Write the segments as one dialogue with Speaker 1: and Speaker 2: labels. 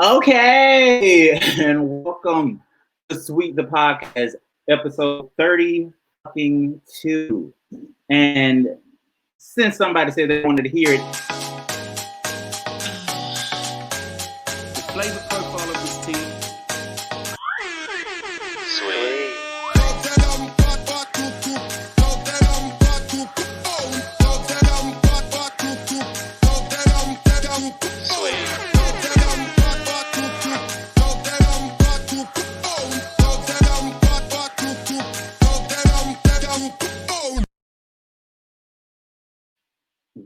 Speaker 1: Okay, and welcome to Sweet the Podcast, episode 30 fucking 2. And since somebody said they wanted to hear it,
Speaker 2: the flavor profile of this team.
Speaker 3: Sweet.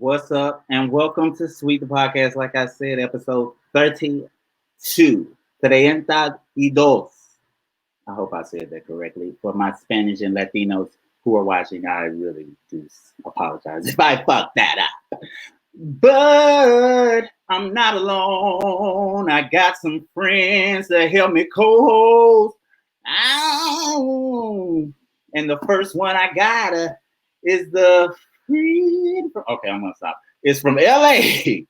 Speaker 1: what's up? And welcome to Sweet the Podcast, like I said, episode 32. 32. I hope I said that correctly. For my Spanish and Latinos who are watching, I really do apologize if I fucked that up. But I'm not alone. I got some friends that help me co-host. Ow. And the first one I got is the okay, I'm gonna stop. It's from LA.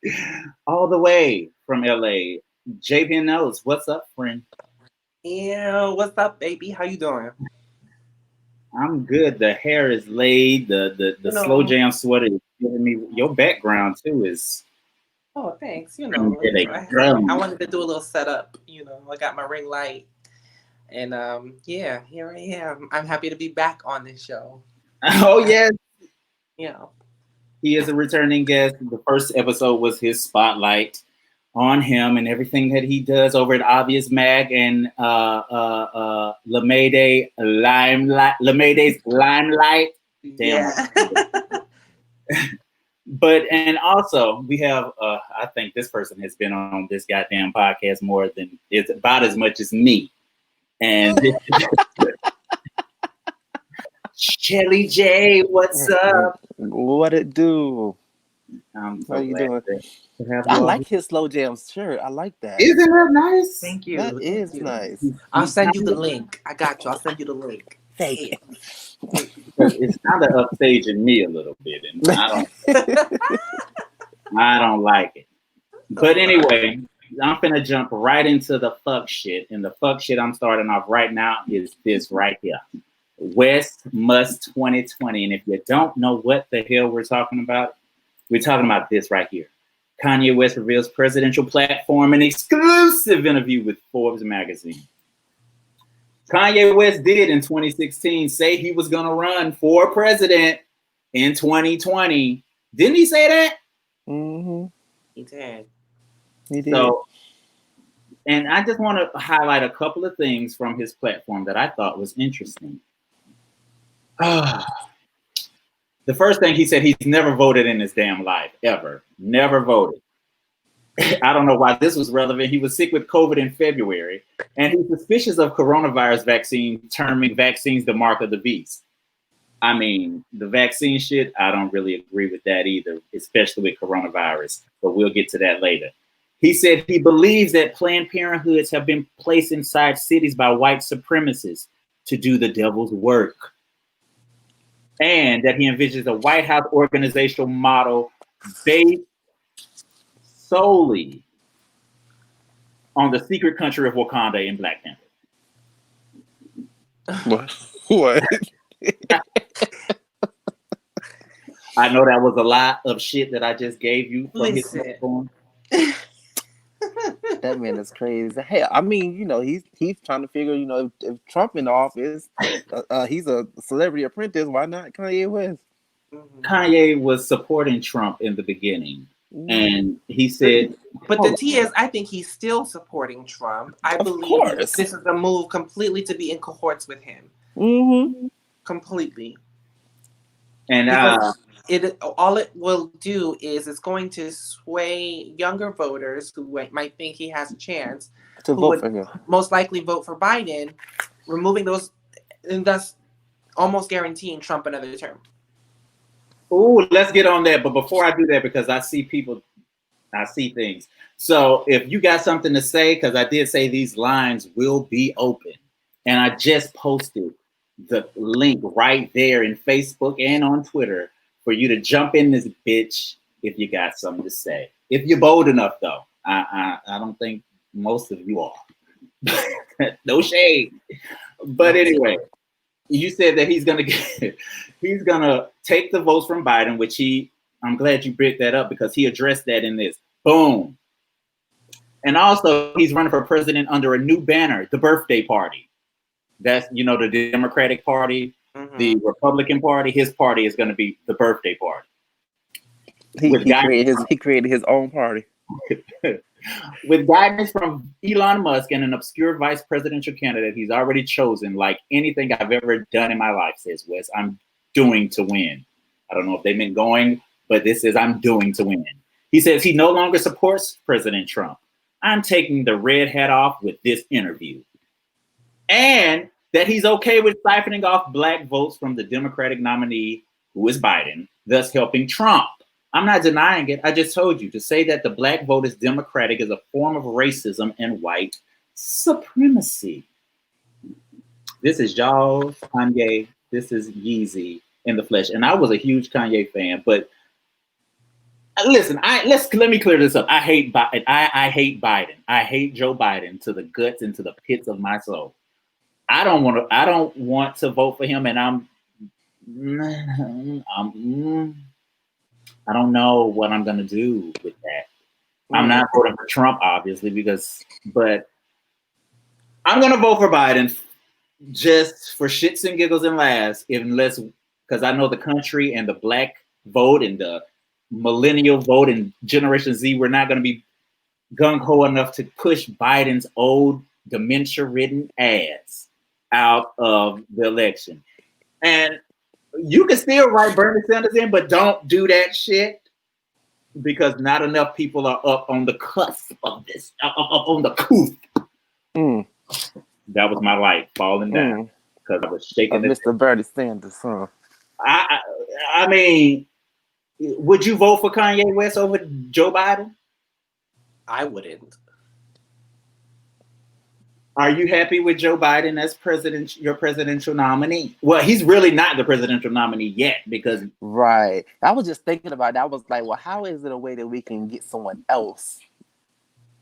Speaker 1: All the way from LA. JP knows. What's up, friend?
Speaker 4: Yeah, what's up, baby? How you doing?
Speaker 1: I'm good. The hair is laid. The slow jam sweater is giving me. Your background too is.
Speaker 4: Oh, thanks. I wanted to do a little setup. I got my ring light, and yeah, here I am. I'm happy to be back on this show.
Speaker 1: Oh yes.
Speaker 4: Yeah.
Speaker 1: He is a returning guest. The first episode was his spotlight on him and everything that he does over at Obvious Mag and LeMayday LeMayday's Limelight. Damn. Yeah. And also we have I think this person has been on this goddamn podcast more than it's about as much as me. And Shelly J, what's up?
Speaker 3: What it do?
Speaker 1: How
Speaker 3: you doing? I like his slow jams shirt. I like that.
Speaker 1: Isn't that nice?
Speaker 4: Thank you.
Speaker 3: That is nice.
Speaker 4: I'll send you the link. I got you. I'll send you the link.
Speaker 3: Thank you.
Speaker 1: It's kind of upstaging me a little bit, and I don't like it. But anyway, I'm finna jump right into the fuck shit, and the fuck shit I'm starting off right now is this right here. West Must 2020. And if you don't know what the hell we're talking about this right here. Kanye West reveals presidential platform in exclusive interview with Forbes magazine. Kanye West did in 2016 say he was going to run for president in 2020. Didn't he say that?
Speaker 3: Mm-hmm.
Speaker 4: He did.
Speaker 1: So, and I just want to highlight a couple of things from his platform that I thought was interesting. The first thing he said, he's never voted in his damn life, ever. Never voted. I don't know why this was relevant. He was sick with COVID in February, and he's suspicious of coronavirus vaccine, terming vaccines the mark of the beast. I mean, the vaccine shit, I don't really agree with that either, especially with coronavirus, but we'll get to that later. He said he believes that Planned Parenthoods have been placed inside cities by white supremacists to do the devil's work. And that he envisions a White House organizational model based solely on the secret country of Wakanda in Black Panther.
Speaker 3: What?
Speaker 1: I know that was a lot of shit that I just gave you from his platform.
Speaker 3: That man is crazy. Hey, I mean, he's trying to figure, if Trump in office, he's a celebrity apprentice. Why not Kanye West?
Speaker 1: Kanye was supporting Trump in the beginning, and he said,
Speaker 4: but the T is, I think he's still supporting Trump. I believe this is a move completely to be in cohorts with him.
Speaker 3: Mm-hmm.
Speaker 4: Completely.
Speaker 1: And
Speaker 4: all it will do is it's going to sway younger voters who might think he has a chance
Speaker 3: to vote for him.
Speaker 4: Most likely vote for Biden, removing those, and thus almost guaranteeing Trump another term.
Speaker 1: Oh, let's get on that. But before I do that, because I see things. So if you got something to say, because I did say these lines will be open, and I just posted the link right there in Facebook and on Twitter for you to jump in this bitch if you got something to say. If you're bold enough, though. I don't think most of you are. No shade. But anyway, you said that he's gonna take the votes from Biden, which I'm glad you brought that up because he addressed that in this. Boom. And also he's running for president under a new banner, the birthday party. That's, the Democratic Party, the Republican Party. His party is going to be the birthday party.
Speaker 3: He created his own party.
Speaker 1: With guidance from Elon Musk and an obscure vice presidential candidate he's already chosen, like anything I've ever done in my life, says West, I'm doing to win. I don't know if they meant going, but this is I'm doing to win. He says he no longer supports President Trump. I'm taking the red hat off with this interview. And that he's okay with siphoning off black votes from the Democratic nominee, who is Biden, thus helping Trump. I'm not denying it. I just told you to say that the black vote is Democratic is a form of racism and white supremacy. This is Jaws, Kanye. This is Yeezy in the flesh. And I was a huge Kanye fan, but listen, let me clear this up. I hate Biden. I hate Biden. I hate Joe Biden to the guts and to the pits of my soul. I don't want to vote for him, and I don't know what I'm gonna do with that. I'm not voting for Trump, obviously, but I'm gonna vote for Biden just for shits and giggles and laughs, because I know the country and the black vote and the millennial vote and Generation Z, we're not gonna be gung-ho enough to push Biden's old dementia-ridden ass out of the election. And you can still write Bernie Sanders in, but don't do that shit because not enough people are up on the cusp of this, up on the cusp. That was my light falling down because I was shaking.
Speaker 3: Mr. Bernie Sanders, huh?
Speaker 1: I mean, would you vote for Kanye West over Joe Biden?
Speaker 4: I wouldn't.
Speaker 1: Are you happy with Joe Biden as your presidential nominee? Well, he's really not the presidential nominee yet because...
Speaker 3: Right. I was just thinking about that. I was like, well, how is it a way that we can get someone else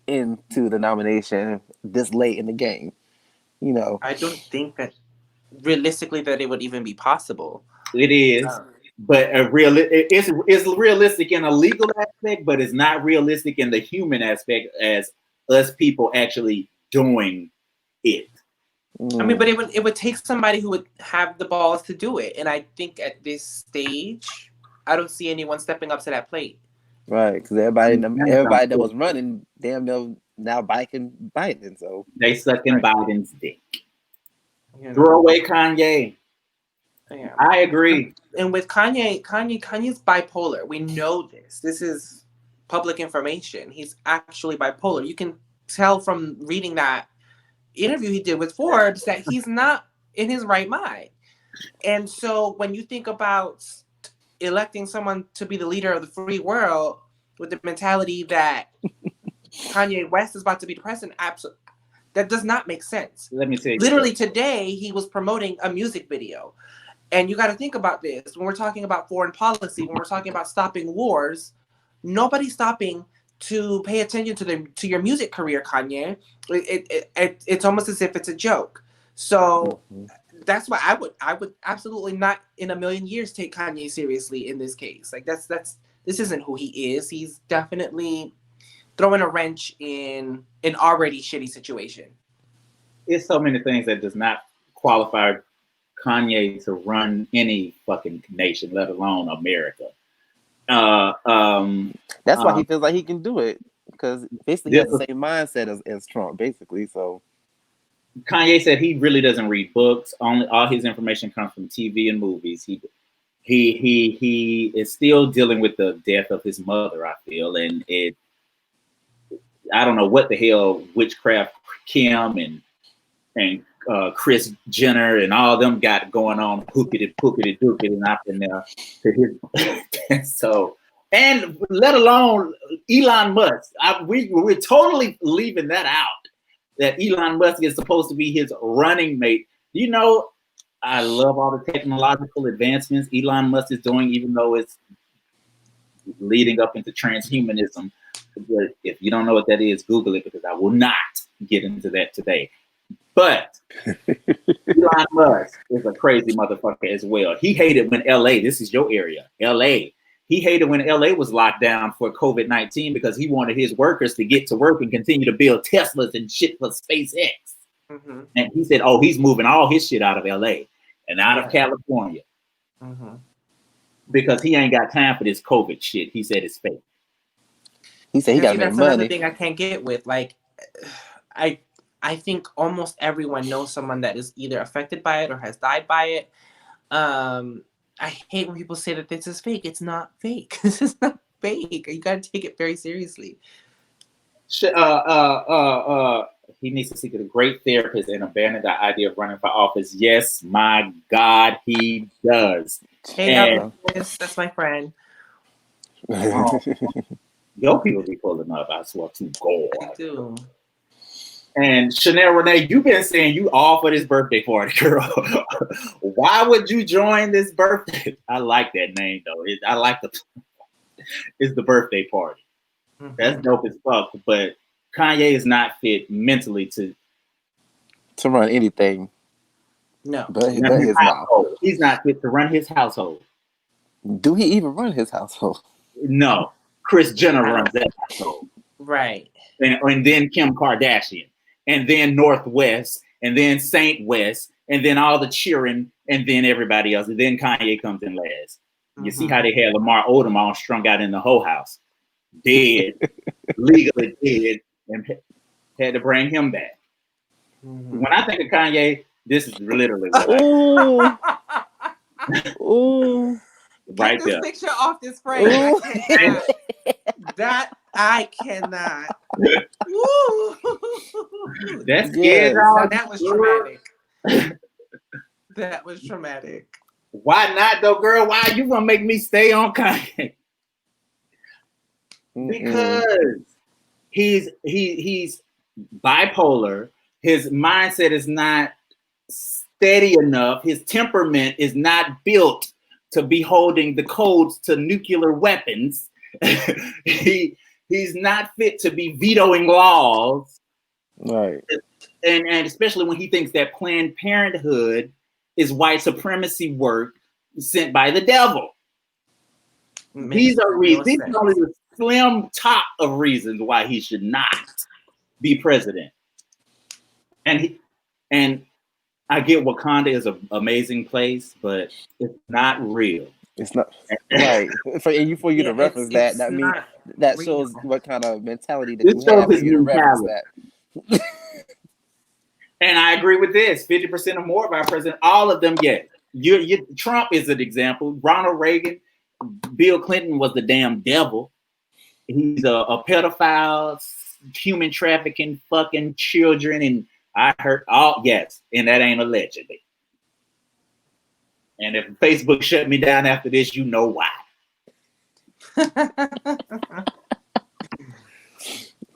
Speaker 3: into the nomination this late in the game?
Speaker 1: I
Speaker 4: don't think that realistically that it would even be possible.
Speaker 1: It is. But it's realistic in a legal aspect, but it's not realistic in the human aspect as us people actually doing it.
Speaker 4: I mean, but it would take somebody who would have the balls to do it, and I think at this stage, I don't see anyone stepping up to that plate.
Speaker 3: Right, because everybody that was running, damn near now biking Biden, so
Speaker 1: they sucking Biden's dick. Throw away Kanye.
Speaker 4: Yeah.
Speaker 1: I agree.
Speaker 4: And with Kanye's bipolar. We know this. This is public information. He's actually bipolar. You can tell from reading that interview he did with Forbes that he's not in his right mind. And so when you think about electing someone to be the leader of the free world with the mentality that Kanye West is about to be the president, absolutely, that does not make sense.
Speaker 1: Let me say,
Speaker 4: literally today he was promoting a music video. And you got to think about this. When we're talking about foreign policy, when we're talking about stopping wars, nobody's stopping to pay attention to your music career, Kanye. It's almost as if it's a joke. So that's why I would absolutely not in a million years take Kanye seriously in this case. Like this isn't who he is. He's definitely throwing a wrench in an already shitty situation.
Speaker 1: It's so many things that does not qualify Kanye to run any fucking nation, let alone America.
Speaker 3: That's why he feels like he can do it, because basically he has the same mindset as Trump, basically. So
Speaker 1: Kanye said he really doesn't read books. All his information comes from TV and movies. He is still dealing with the death of his mother, I feel, and I don't know what the hell witchcraft Kim and Kris Jenner and all them got going on, pookity dookity and up in there to his so, and let alone Elon Musk. We're totally leaving that out. That Elon Musk is supposed to be his running mate. I love all the technological advancements Elon Musk is doing, even though it's leading up into transhumanism. But if you don't know what that is, Google it, because I will not get into that today. But Elon Musk is a crazy motherfucker as well. He hated when LA, this is your area, LA. He hated when LA was locked down for COVID-19 because he wanted his workers to get to work and continue to build Teslas and shit for SpaceX.
Speaker 4: Mm-hmm.
Speaker 1: And he said, oh, he's moving all his shit out of LA and out of California.
Speaker 4: Mm-hmm.
Speaker 1: Because he ain't got time for this COVID shit. He said it's fake.
Speaker 3: He said he got to make
Speaker 4: That's another
Speaker 3: money.
Speaker 4: thing I can't get with. Like, I think almost everyone knows someone that is either affected by it or has died by it. I hate when people say that this is fake. It's not fake. This is not fake. You got to take it very seriously.
Speaker 1: He needs to seek a great therapist and abandon the idea of running for office. Yes, my God, he does.
Speaker 4: Hey, that's my friend.
Speaker 1: Your people be pulling up, I swear to God.
Speaker 4: I do.
Speaker 1: And Chanel Renee, you've been saying you all for this birthday party, girl. Why would you join this birthday? I like that name though. I like it's the birthday party. Mm-hmm. That's dope as fuck. But Kanye is not fit mentally to
Speaker 3: run anything.
Speaker 4: No,
Speaker 3: but his mouth.
Speaker 1: He's not fit to run his household.
Speaker 3: Do he even run his household?
Speaker 1: No, Kris Jenner runs that household.
Speaker 4: Right.
Speaker 1: And then Kim Kardashian. And then Northwest, and then Saint West, and then all the cheering, and then everybody else. And then Kanye comes in last. You see how they had Lamar Odom all strung out in the whole house. Dead, legally dead, and had to bring him back. Mm-hmm. When I think of Kanye, this is literally what
Speaker 4: Ooh.
Speaker 1: Right
Speaker 4: Get this
Speaker 1: there.
Speaker 4: picture off this frame. I cannot.
Speaker 1: That's scared.
Speaker 4: Now, that was traumatic. That was traumatic.
Speaker 1: Why not though, girl? Why are you gonna make me stay on Kanye? Because he's bipolar. His mindset is not steady enough. His temperament is not built to be holding the codes to nuclear weapons. He's not fit to be vetoing laws.
Speaker 3: Right.
Speaker 1: And especially when he thinks that Planned Parenthood is white supremacy work sent by the devil. These are reasons. These are only the slim top of reasons why he should not be president. And I get Wakanda is an amazing place, but it's not real.
Speaker 3: It's not right. For you to reference that means that shows what kind of mentality that you have for you to reference that.
Speaker 1: And I agree with this. 50% or more of our president, all of them, yes. Trump is an example. Ronald Reagan, Bill Clinton was the damn devil. He's a pedophile, human trafficking, fucking children, and I heard and that ain't allegedly. And if Facebook shut me down after this, you know why.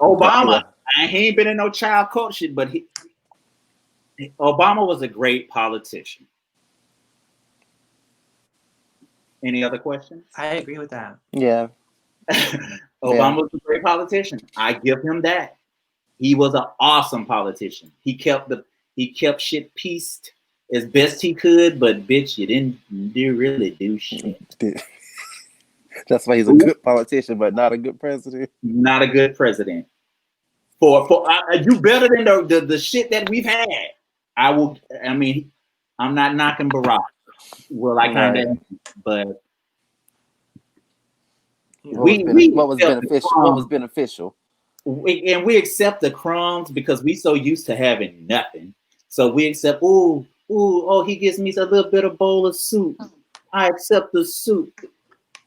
Speaker 1: Obama, he ain't been in no child court shit, but Obama was a great politician. Any other questions?
Speaker 4: I agree with that.
Speaker 3: Yeah.
Speaker 1: Obama was a great politician. I give him that. He was an awesome politician. He kept shit pieced as best he could, but bitch, you didn't really do shit.
Speaker 3: That's why he's a good politician, but not a good president.
Speaker 1: Not a good president. You better than the shit that we've had. I'm not knocking Barack. Well, I kind of, but
Speaker 3: what was beneficial.
Speaker 1: We accept the crumbs because we so used to having nothing. So we accept, he gives me a little bit of bowl of soup. I accept the soup.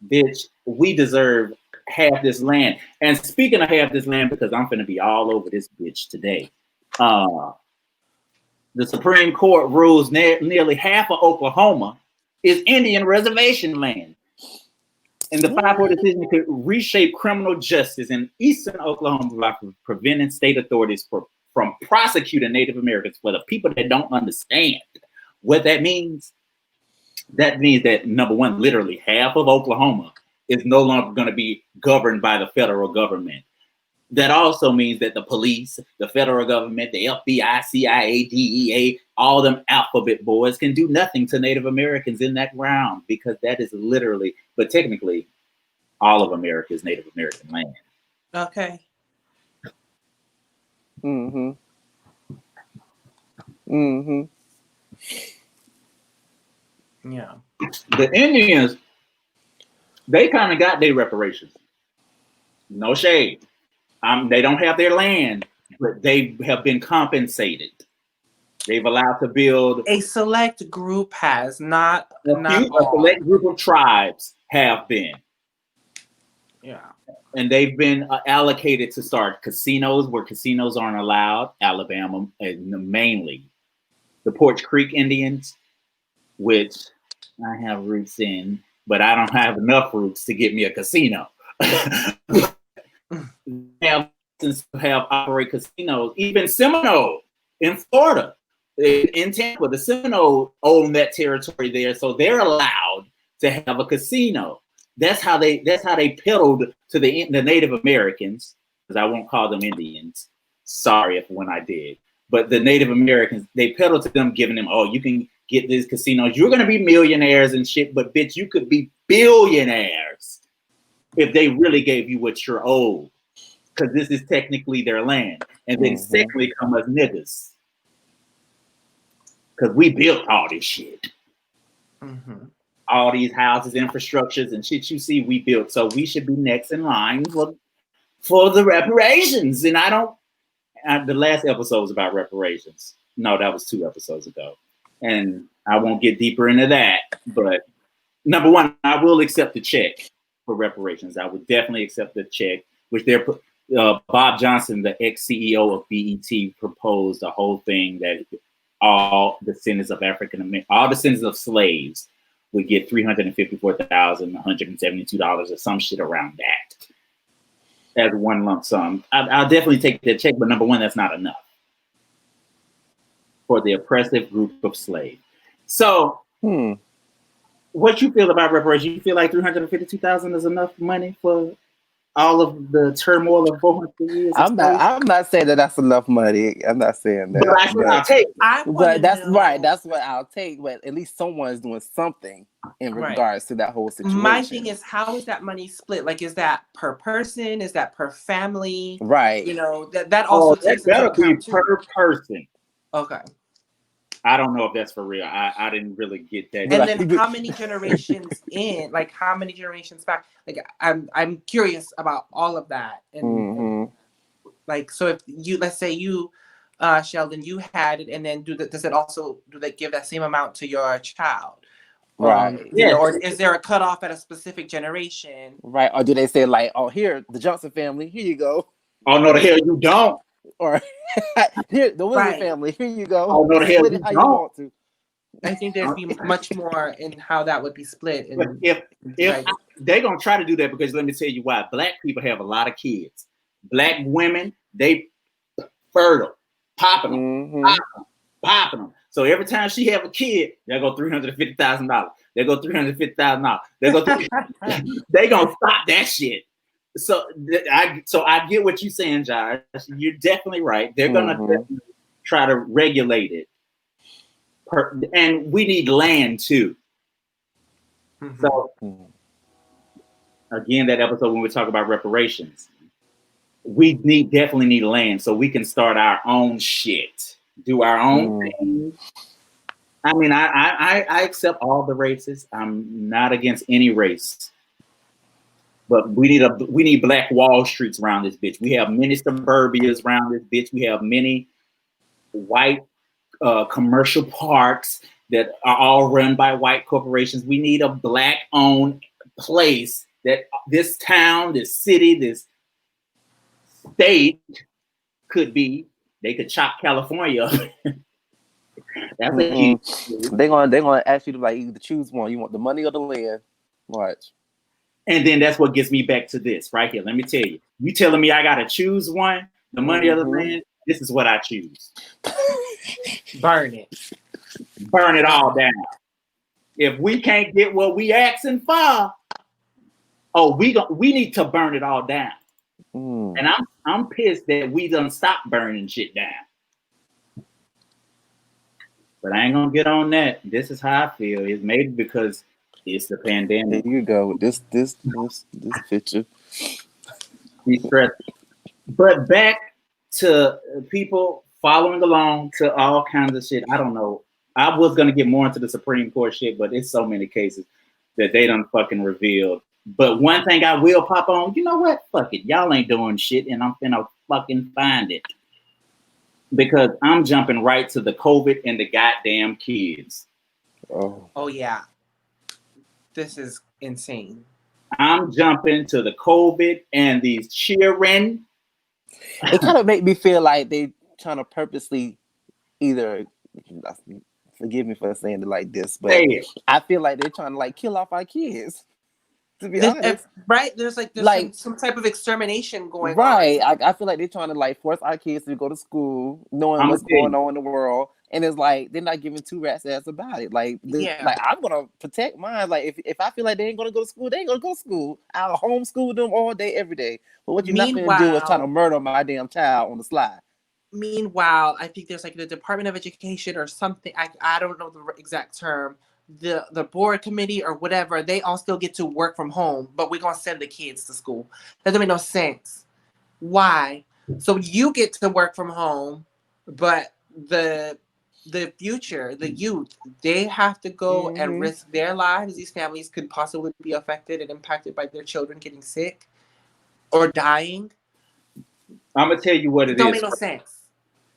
Speaker 1: Bitch, we deserve half this land. And speaking of half this land, because I'm finna be all over this bitch today. The Supreme Court rules nearly half of Oklahoma is Indian reservation land. And the 5-4 decision could reshape criminal justice in eastern Oklahoma by preventing state authorities from prosecuting Native Americans. For the people that don't understand what that means that, number one, literally half of Oklahoma is no longer going to be governed by the federal government. that also means that the police, the federal government, the FBI, CIA, DEA, all them alphabet boys can do nothing to Native Americans in that ground, because that is literally, but technically, all of America is Native American land.
Speaker 4: Okay.
Speaker 3: Mm-hmm. Mm-hmm.
Speaker 4: Yeah.
Speaker 1: The Indians, they kind of got their reparations. No shade. They don't have their land, but they have been compensated. They've allowed to build.
Speaker 4: A select group has, not
Speaker 1: A
Speaker 4: all.
Speaker 1: select group of tribes have been.
Speaker 4: Yeah.
Speaker 1: And they've been allocated to start casinos where casinos aren't allowed. Alabama, mainly. The Porch Creek Indians, which I have roots in, but I don't have enough roots to get me a casino. have operate casinos. Even Seminole in Florida, in Tampa, the Seminole own that territory there, so they're allowed to have a casino. That's how they peddled to the Native Americans, because I won't call them Indians. Sorry if when I did, but the Native Americans, they peddled to them, giving them, oh, you can get these casinos. You're gonna be millionaires and shit, but bitch, you could be billionaires if they really gave you what you're owed, because this is technically their land. And then secondly come us niggas, because we built all this shit.
Speaker 4: Mm-hmm.
Speaker 1: All these houses, infrastructures, and shit you see, we built. So we should be next in line for the reparations. And the last episode was about reparations. No, that was 2 episodes ago. And I won't get deeper into that. But number one, I will accept the check for reparations. I would definitely accept the check, which Bob Johnson, the ex-CEO of BET, proposed a whole thing that all descendants of all descendants of slaves would get $354,172 or some shit around that as one lump sum. I'll definitely take that check, but number one, that's not enough for the oppressive group of slaves. So, what you feel about reparations? You feel like $352,000 is enough money for all of the turmoil of 400 years?
Speaker 3: I'm not saying that that's enough money. I'm not saying that.
Speaker 1: I'll take it.
Speaker 3: But that's right. That's what I'll take. But at least someone's doing something in regards to that whole situation.
Speaker 4: My thing is, how is that money split? Like, is that per person? Is that per family?
Speaker 3: Right.
Speaker 4: You know, that also takes into account too.
Speaker 1: Per person.
Speaker 4: Okay.
Speaker 1: I don't know if that's for real. I didn't really get that.
Speaker 4: And then how many generations in? Like, how many generations back? Like, I'm curious about all of that. And like, so if you, let's say you, Sheldon, you had it, and then do they give that same amount to your child?
Speaker 3: Right.
Speaker 4: You know, or is there a cutoff at a specific generation?
Speaker 3: Right. Or do they say like, oh, here, the Johnson family, here you go.
Speaker 1: Oh no, the hell you don't.
Speaker 3: Or here, the Williams family, here you go.
Speaker 1: Oh no, the hell you
Speaker 3: how
Speaker 1: don't.
Speaker 3: You want to.
Speaker 4: I think there'd be much more in how that would be split.
Speaker 1: If they're gonna try to do that, because let me tell you why. Black people have a lot of kids. Black women, they fertile, popping them. So every time she have a kid, they go $350,000. They go $350,000. They go. They gonna stop that shit. So I get what you're saying, Josh. You're definitely right. They're gonna definitely try to regulate it. And we need land too. So again, that episode when we talk about reparations, we definitely need land so we can start our own shit, do our own thing. I mean, I accept all the races. I'm not against any race, but we need Black Wall Streets around this bitch. We have many suburbias around this bitch. We have many white commercial parks that are all run by white corporations. We need a Black-owned place that this town, this city, this state could be. They could chop California up. That's a huge.
Speaker 3: They're gonna ask you to like either choose one. You want the money or the land? Watch.
Speaker 1: And then that's what gets me back to this right here. Let me tell you. You telling me I gotta choose one, the money or the land? This is what I choose.
Speaker 4: Burn it.
Speaker 1: Burn it all down. If we can't get what we asking for, we need to burn it all down. And I'm I'm pissed that we done stopped burning shit down. But I ain't gonna get on that. This is how I feel. It's maybe because it's the
Speaker 3: There
Speaker 1: pandemic.
Speaker 3: you go with this picture.
Speaker 1: Be stressed. But back to people following along to all kinds of shit. I don't know. I was gonna get more into the Supreme Court shit, but it's so many cases that they done fucking revealed. But one thing I will pop on, you know what? Fuck it. Y'all ain't doing shit, and I'm finna fucking find it. Because I'm jumping right to the COVID and the goddamn kids.
Speaker 4: Oh yeah. This is insane.
Speaker 3: I'm
Speaker 1: jumping to the COVID and these cheering.
Speaker 3: It kind of make me feel like they trying to purposely either, forgive me for saying it like this, but I feel like they're trying to like kill off our kids. To be honest,
Speaker 4: right? There's like some type of extermination going on.
Speaker 3: Right. I feel like they're trying to like force our kids to go to school, knowing what's going on in the world, and it's like they're not giving two rat's ass about it. Like, like I'm gonna protect mine. Like if I feel like they ain't gonna go to school, they ain't gonna go to school. I'll homeschool them all day, every day. But what you're not gonna do is try to murder my damn child on the slide.
Speaker 4: Meanwhile, I think there's like the Department of Education or something. I don't know the exact term. The board committee or whatever, they all still get to work from home, but we're gonna send the kids to school. That doesn't make no sense. Why? So you get to work from home, but the future, the youth, they have to go and risk their lives. These families could possibly be affected and impacted by their children getting sick or dying.
Speaker 1: I'm gonna tell you what it
Speaker 4: don't make no sense.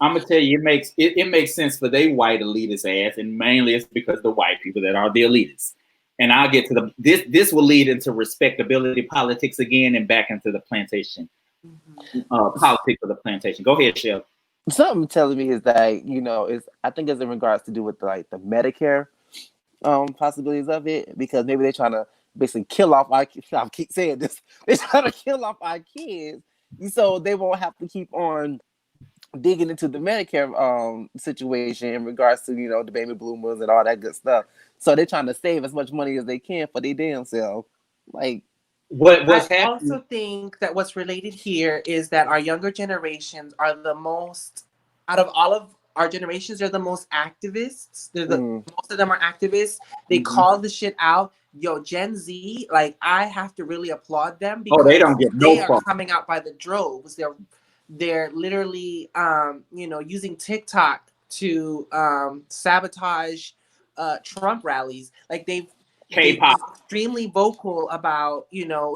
Speaker 1: I'm gonna tell you, it makes sense for they white elitist ass, and mainly it's because the white people that are the elitists. And I'll get to this will lead into respectability politics again and back into the plantation politics of the plantation. Go ahead, Shell.
Speaker 3: Something telling me is that I think it's in regards to do with like the Medicare possibilities of it, because maybe they're trying to basically kill off our kids. I keep saying this. They're trying to kill off our kids so they won't have to keep on digging into the Medicare situation in regards to the baby boomers and all that good stuff. So they're trying to save as much money as they can for their damn self. Like,
Speaker 4: I also think that what's related here is that our younger generations are the most, out of all of our generations, they're the most activists. Most of them are activists. They call the shit out. Yo, Gen Z, like I have to really applaud them because
Speaker 1: they don't get no
Speaker 4: are coming out by the droves. They're literally using TikTok to sabotage Trump rallies. Like they're extremely vocal about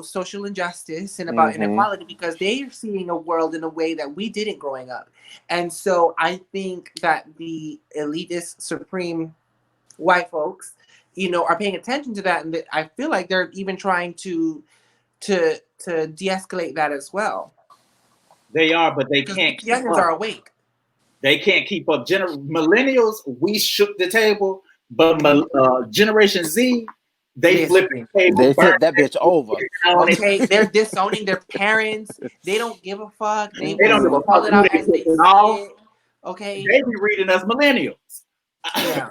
Speaker 4: social injustice and about inequality because they're seeing a world in a way that we didn't growing up. And so I think that the elitist supreme white folks are paying attention to that, and I feel like they're even trying to de-escalate that as well.
Speaker 1: They are, but they can't.
Speaker 4: Youngins are awake.
Speaker 1: They can't keep up. Millennials, we shook the table, but Generation Z, they flip the table.
Speaker 3: They flip that bitch over.
Speaker 4: Okay, they're disowning their parents. They don't give a fuck. They
Speaker 1: don't give a
Speaker 4: call
Speaker 1: fuck.
Speaker 4: it out as they see it. Okay,
Speaker 1: they be reading us millennials.
Speaker 4: Yeah.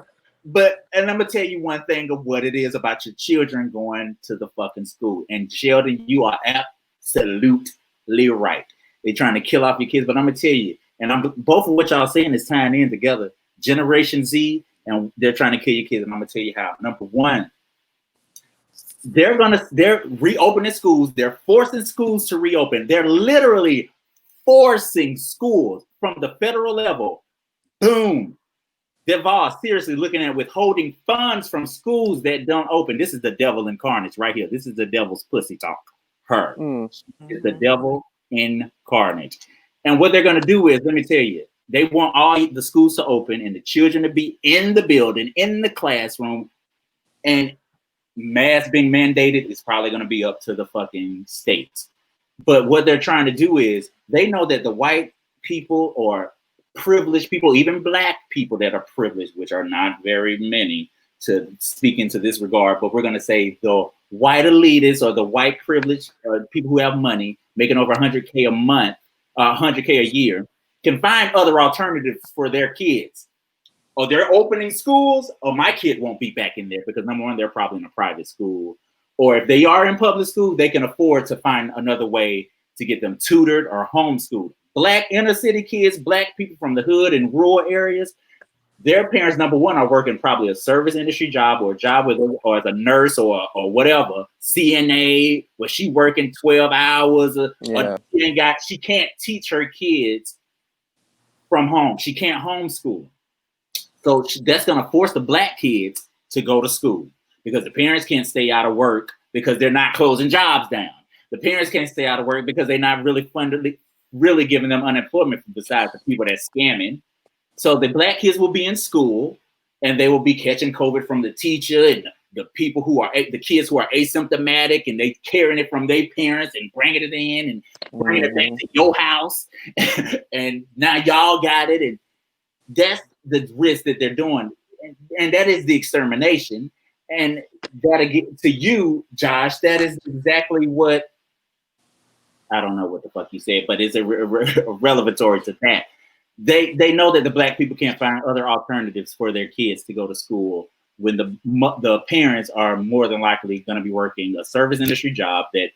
Speaker 1: And I'm gonna tell you one thing of what it is about your children going to the fucking school. And Sheldon, you are absolutely right. They're trying to kill off your kids, but I'm gonna tell you, and both of what y'all saying is tying in together. Generation Z, and they're trying to kill your kids, and I'm gonna tell you how. Number one, they're reopening schools. They're forcing schools to reopen. They're literally forcing schools from the federal level. Boom. They're all seriously looking at withholding funds from schools that don't open. This is the devil incarnate right here. This is the devil's pussy talk. Her. It's the devil incarnate. And what they're going to do is, let me tell you, they want all the schools to open and the children to be in the building, in the classroom, and mask being mandated is probably going to be up to the fucking states. But what they're trying to do is, they know that the white people or privileged people, even black people that are privileged, which are not very many to speak into this regard, but we're going to say the white elitists or the white privileged people who have money making over 100K a month, 100K a year, can find other alternatives for their kids. Or they're opening schools, or my kid won't be back in there because number one, they're probably in a private school. Or if they are in public school, they can afford to find another way to get them tutored or homeschooled. Black inner city kids, black people from the hood and rural areas, their parents, number one, are working probably a service industry job or a job with, or as a nurse or whatever, CNA, where she working 12 hours. Or she can't teach her kids from home. She can't homeschool. So that's going to force the black kids to go to school because the parents can't stay out of work because they're not closing jobs down. The parents can't stay out of work because they're not really giving them unemployment besides the people that's scamming. So the black kids will be in school and they will be catching COVID from the teacher and the people who are the kids who are asymptomatic and they carrying it from their parents and bringing it in and bringing it back to your house. And now y'all got it. And that's the risk that they're doing. And that is the extermination. And that get to you, Josh, that is exactly what, I don't know what the fuck you said, but it's a relevatory to that. They know that the black people can't find other alternatives for their kids to go to school when the parents are more than likely going to be working a service industry job that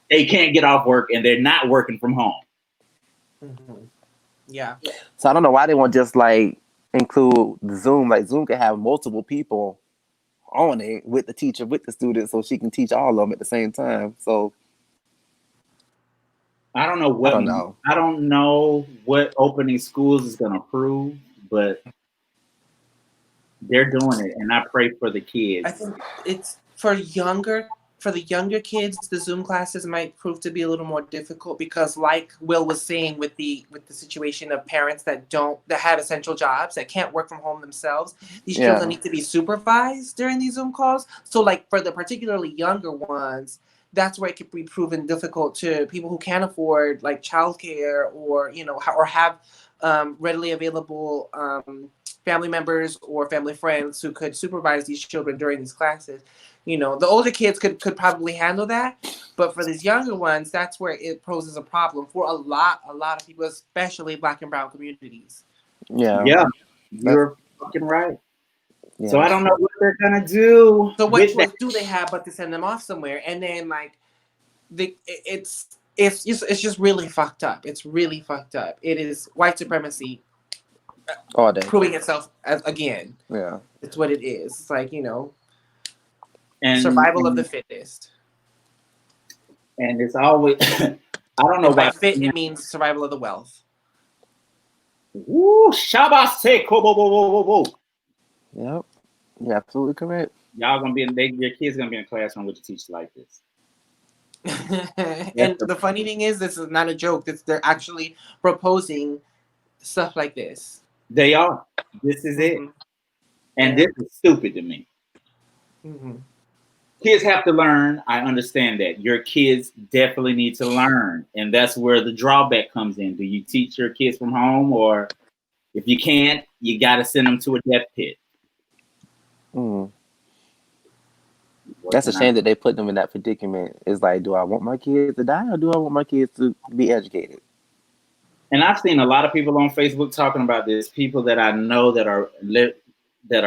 Speaker 1: they can't get off work and they're not working from home.
Speaker 4: Yeah.
Speaker 3: So I don't know why they won't just like include Zoom. Like Zoom can have multiple people on it with the teacher, with the student, so she can teach all of them at the same time. So
Speaker 1: I don't know what opening schools is going to prove, but they're doing it, and I pray for the kids.
Speaker 4: I think it's for the younger kids. The Zoom classes might prove to be a little more difficult because, like Will was saying, with the situation of parents that have essential jobs that can't work from home themselves, these children need to be supervised during these Zoom calls. So, like for the particularly younger ones, that's where it could be proven difficult to people who can't afford like childcare or or have readily available family members or family friends who could supervise these children during these classes. The older kids could probably handle that, but for these younger ones, that's where it poses a problem for a lot of people, especially Black and brown communities.
Speaker 1: Yeah, you're fucking right. Yeah. So I don't know what they're gonna do.
Speaker 4: So what choice do they have but to send them off somewhere? And then like, it's just really fucked up. It's really fucked up. It is white supremacy
Speaker 3: all day
Speaker 4: proving itself again.
Speaker 3: Yeah,
Speaker 4: it's what it is. It's like and survival of the fittest.
Speaker 1: And it's always I don't know
Speaker 4: why fit. It means survival of the wealth.
Speaker 1: Woo, Shabbos take. Whoa.
Speaker 3: Yep, you're absolutely correct.
Speaker 1: Y'all gonna be your kids gonna be in a classroom with a teacher like this.
Speaker 4: And the funny thing is, this is not a joke. They're actually proposing stuff like this.
Speaker 1: They are. This is it. And this is stupid to me. Kids have to learn. I understand that. Your kids definitely need to learn. And that's where the drawback comes in. Do you teach your kids from home? Or if you can't, you got to send them to a death pit.
Speaker 3: That's a shame that they put them in that predicament. It's like, do I want my kids to die or do I want my kids to be educated?
Speaker 1: And I've seen a lot of people on Facebook talking about this. People that I know that are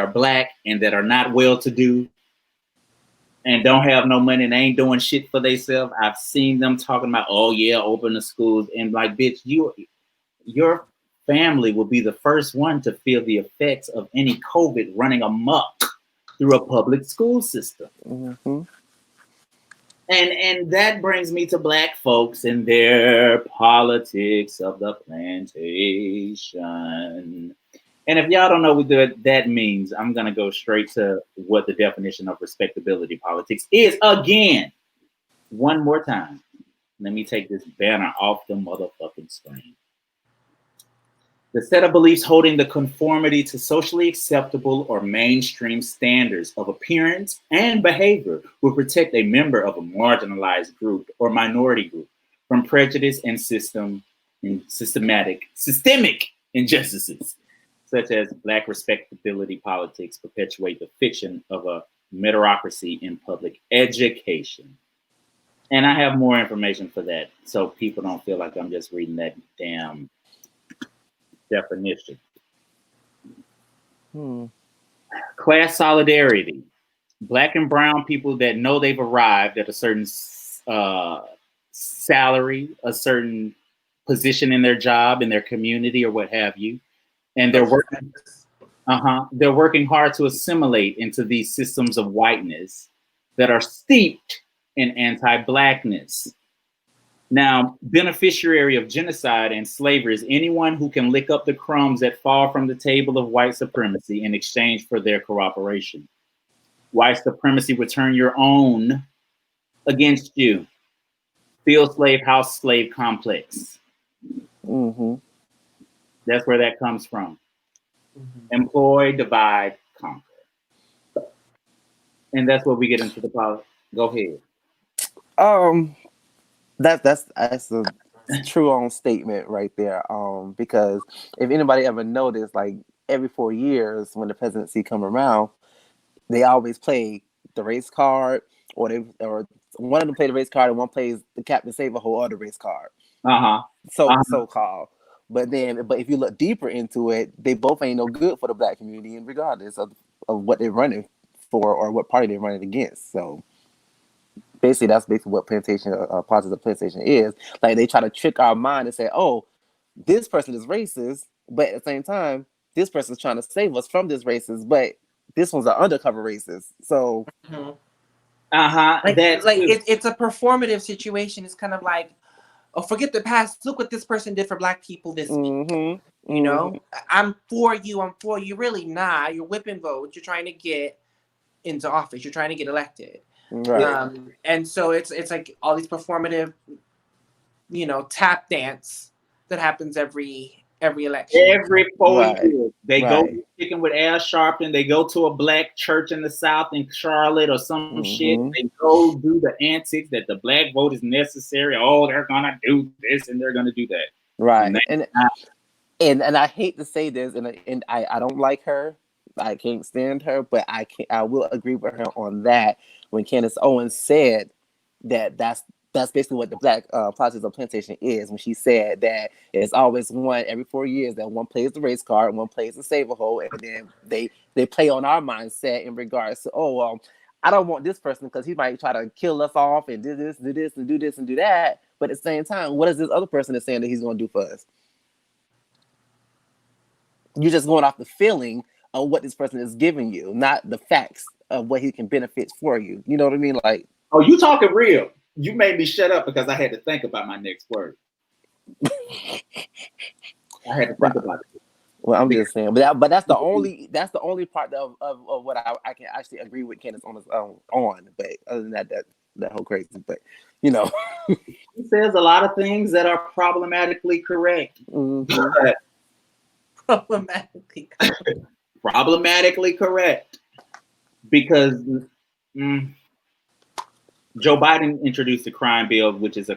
Speaker 1: black and that are not well-to-do and don't have no money and ain't doing shit for themselves. I've seen them talking about, oh yeah, open the schools. And like, bitch, your family will be the first one to feel the effects of any COVID running amok through a public school system. And that brings me to black folks and their politics of the plantation. And if y'all don't know what that means, I'm going to go straight to what the definition of respectability politics is again. One more time. Let me take this banner off the motherfucking screen. The set of beliefs holding the conformity to socially acceptable or mainstream standards of appearance and behavior will protect a member of a marginalized group or minority group from prejudice and systemic injustices, such as black respectability politics perpetuate the fiction of a meritocracy in public education. And I have more information for that, so people don't feel like I'm just reading that damn definition. Class solidarity. Black and brown people that know they've arrived at a certain salary, a certain position in their job, in their community, or what have you, and they're working. They're working hard to assimilate into these systems of whiteness that are steeped in anti-blackness. Now, beneficiary of genocide and slavery is anyone who can lick up the crumbs that fall from the table of white supremacy in exchange for their cooperation. White supremacy will turn your own against you. Field slave, house slave complex.
Speaker 3: Mm-hmm.
Speaker 1: That's where that comes from. Employ, divide, conquer. And that's what we get into the politics. Go ahead.
Speaker 3: That's a true on statement right there. Because if anybody ever noticed, like every 4 years when the presidency come around, they always play the race card, or one of them play the race card and one plays the Captain Save a Whole other race card. So called. But if you look deeper into it, they both ain't no good for the black community, and regardless of what they're running for or what party they're running against. So basically, that's basically what Plantation, Politics of Plantation is. Like, they try to trick our mind and say, oh, this person is racist, but at the same time, this person's trying to save us from this racist, but this one's an undercover racist. So,
Speaker 4: it's a performative situation. It's kind of like, oh, forget the past. Look what this person did for black people this week. You know, I'm for you. Really, nah. You're whipping votes. You're trying to get into office. You're trying to get elected.
Speaker 3: Right.
Speaker 4: And so it's like all these performative, tap dance that happens every election.
Speaker 1: Every 4 years, they go sticking with Al Sharpton. They go to a black church in the South in Charlotte or some shit. They go do the antics that the black vote is necessary. Oh, they're gonna do this and they're gonna do that.
Speaker 3: Right. And I hate to say this, and I don't like her. I can't stand her, but I will agree with her on that when Candace Owens said that's basically what the Black Politics of Plantation is, when she said that it's always one every 4 years, that one plays the race card, one plays the save a hole, and then they play on our mindset in regards to, I don't want this person because he might try to kill us off and do this, and do this and do that. But at the same time, what is this other person is saying that he's going to do for us? You're just going off the feeling of what this person is giving you, not the facts of what he can benefit for you. You know what I mean? Like,
Speaker 1: oh, you talking real. You made me shut up because I had to think about my next word. I had to think about it.
Speaker 3: Well, I'm just saying, but that's the only part of what I can actually agree with Candace on. But other than that whole crazy. But he
Speaker 1: says a lot of things that are problematically correct. Problematically correct, because Joe Biden introduced a crime bill, which is